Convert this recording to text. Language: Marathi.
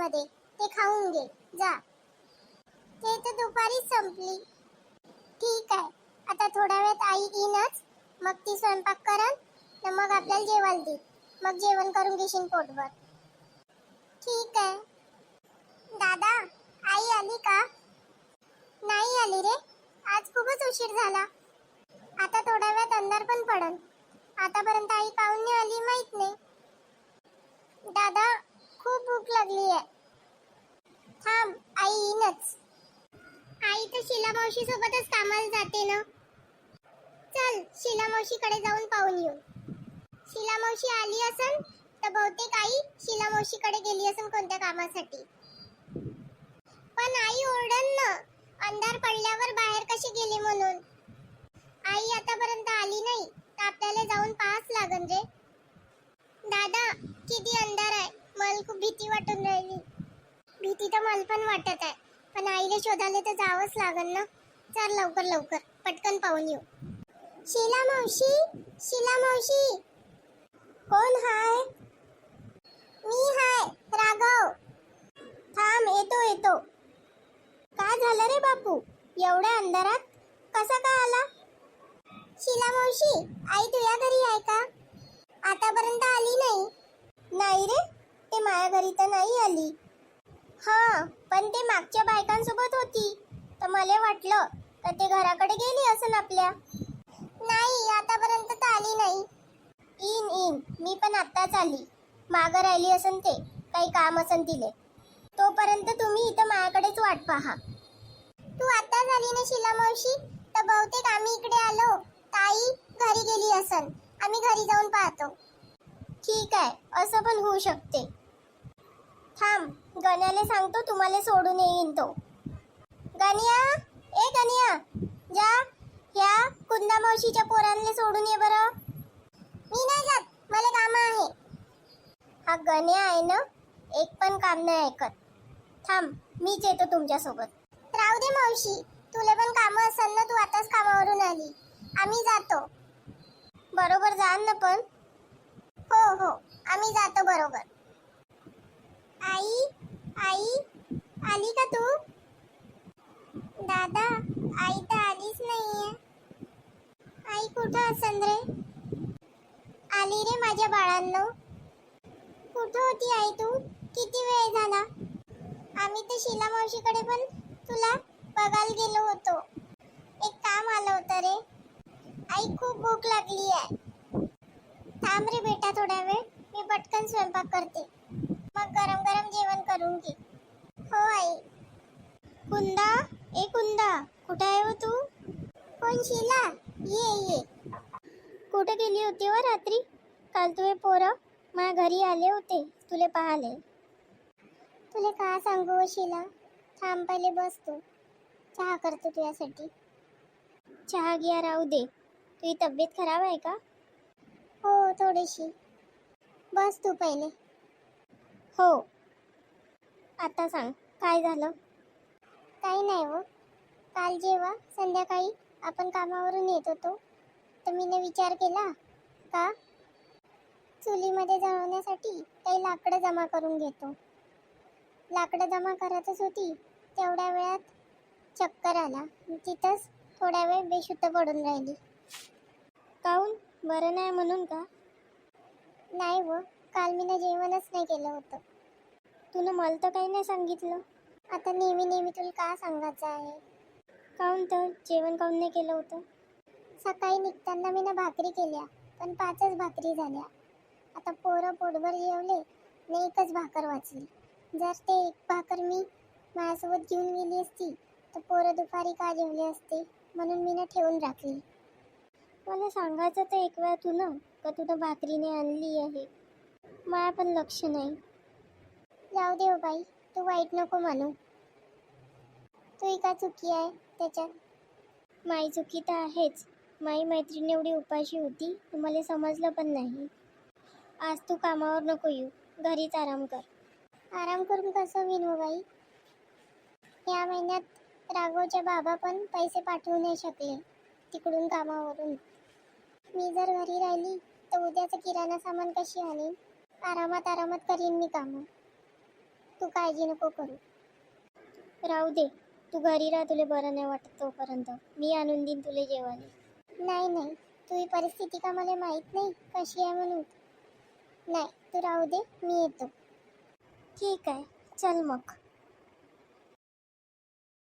आतमध्ये, ते खाऊन घे जा. ते तर दुपारीच संपली. ठीक आहे, आता थोड्या वेळात आई येईनच, मग ती स्वयंपाक करन, तर मग आपल्याला जेवायला देईल. मग जेवण करून घेशील पोटभर. ठीक आहे. दादा, आई आली का? नाही आली रे, आज खूपच उशीर झाला. आता थोड्या वेळात अंधार पण पडन. आतापर्यंत आई काहून नाही आली माहित नाही. दादा, खूप भूक लागली आहे. थांब, आई येईनच. आई तर शीला मावशी सोबतच कामाला जाते ना. चल, शीला मावशीकडे जाऊन पाहून येऊ. शीला मावशी आली असन तर बहुतेक आई शीला मावशीकडे गेली असन कोणत्या कामासाठी. पण आई ओरडन ना, अंधार पडल्यावर बाहेर कशी गेली म्हणून. आई आतापर्यंत आली नाही तर आपल्याला जाऊन पाहाच लागन रे. दादा, किती अंधार आहे, मला खूप भीती वाटून राहिली. भीती तर मला पण वाटत आहे, पण आईला शोधायला तर जावंच लागन ना. चल लवकर लवकर पटकन पाहून येऊ. शीला मावशी, शीला मावशी. कोण हाय? मी हाय, राघव. थांब, येतो येतो. काय झालं रे बापू, एवढ्या अंधारात कसा काय आला? शीला मावशी, आई तुझ्या घरी आहे का? आतापर्यंत आली नाही. नाही रे, ते माझ्या घरी तर नाही आली. हा, पण ते मागच्या बायकांसोबत होती, तर मला वाटलं तर ते घराकडे गेली असेल आपल्या. नाही, आतापर्यंत तर आली नाही. इन मी पण आत्ताच आली. मागं राहिली असन, ते काही काम असन तिले. तोपर्यंत तुम्ही इथं माझ्याकडेच वाट पहा. तू आत्ताच आली ना शीला मावशी, तर बहुतेक आम्ही इकडे आलो तर आई घरी गेली असन. आम्ही घरी जाऊन पाहतो. ठीक आहे, असं पण होऊ शकते. थांब, गण्याला सांगतो तुम्हाला सोडून येईन तो. गण्या, ए गण्या, जा ह्या कुंदा मावशीच्या पोरांना सोडून ये बरं. मी नाही जात, मला काम आहे. हा गण्या आहे ना, एक पण काम नाही ऐकत. थांब, मीच येतो तुमच्यासोबत. राहू दे मावशी, तुला पण कामं असेल ना, तू आताच कामावरून आली. आम्ही जातो. बरोबर जाल ना पण? हो हो, आम्ही जातो बरोबर. आई, आई आली का तू? दादा, आई तर आलीच नाहीये. आई कुठं असन रे? आली रे माझ्या बाळांनो. कुठं होती आई तू? किती वेळ झाला? आम्ही तर शीला मावशीकडे पण तुला बघायला गेलो होतो. एक काम आलं होतं रे. आई खूप भूक लागली आहे. थांब रे बेटा थोडा वेळ, मी पटकन स्वयंपाक करते, मग गरम गरम जेवण करून घे. हो आई. कुंदा, ए कुंदा, कुठे आहे हो तू? कोण शीला? ये. कुठे गेली होती हो रात्री? काल तुझे पोरं माझ्या घरी आले होते तुले पाहाले. तुला का सांगू शीला, थांब पहिले बस तू, चहा करतो तुझ्यासाठी. चहा घ्या, राहू दे. तुझी तब्येत खराब आहे का? हो, थोडीशी. बस तू पहिले. हो, आता सांग काय झालं? काही नाही हो. काल जेव्हा संध्याकाळी आपण कामावरून येत होतो तर मीने विचार केला का चुलीमध्ये जळवण्यासाठी काही लाकडं जमा करून घेतो. लाकडं जमा करतच होती, तेवढ्या वेळात चक्कर आला. तिथंच थोड्या वेळ बेशुद्ध पडून राहिली. काहून, बरं नाही म्हणून का? नाही व, काल मीनं जेवणच नाही केलं होतं. तुला मला तर काही नाही सांगितलं. आता नेहमी तुला का सांगायचं आहे? काहून तर जेवण काहून नाही केलं होतं? सकाळी निघताना मीनं भाकरी केल्या, पण 5च भाकरी झाल्या. आता पोरं पोटभर जेवले आणि एकच भाकर वाचली. जर ते एक भाकर मी माझ्यासोबत घेऊन गेली असती तर पोरं दुपारी का जेवले असते, म्हणून मीनं ठेवून राखली. मला सांगायचं तर एक वेळा तू ना का तुला भाकरीने आणली आहे, मला पण लक्ष नाही. जाऊ दे हो बाई, तू वाईट नको म्हणू. तुही का चुकी आहे त्याच्यात? माई चुकी तर आहेच. माई मैत्रीण एवढी उपाशी होती, तुम्हाला समजलं पण नाही. आज तू कामावर नको येऊ, घरीच आराम कर. आराम करून कसं होईन हो बाई? या महिन्यात राघवचे बाबा पण पैसे पाठवू नाही शकले तिकडून कामावरून. मी जर घरी राहिली तर उद्याचं किराणा सामान कशी आणीन? आरामात करीन मी कामं. तू काळजी नको करू. राहू दे, तू घरी राह, तुला बरं नाही वाटत तोपर्यंत. मी आणून देईन तुला जेवण. नाही नाही, तुझी परिस्थिती का मला माहीत नाही कशी आहे म्हणून. नाही, तू राहू दे, मी येतो. ठीक आहे, चल मग.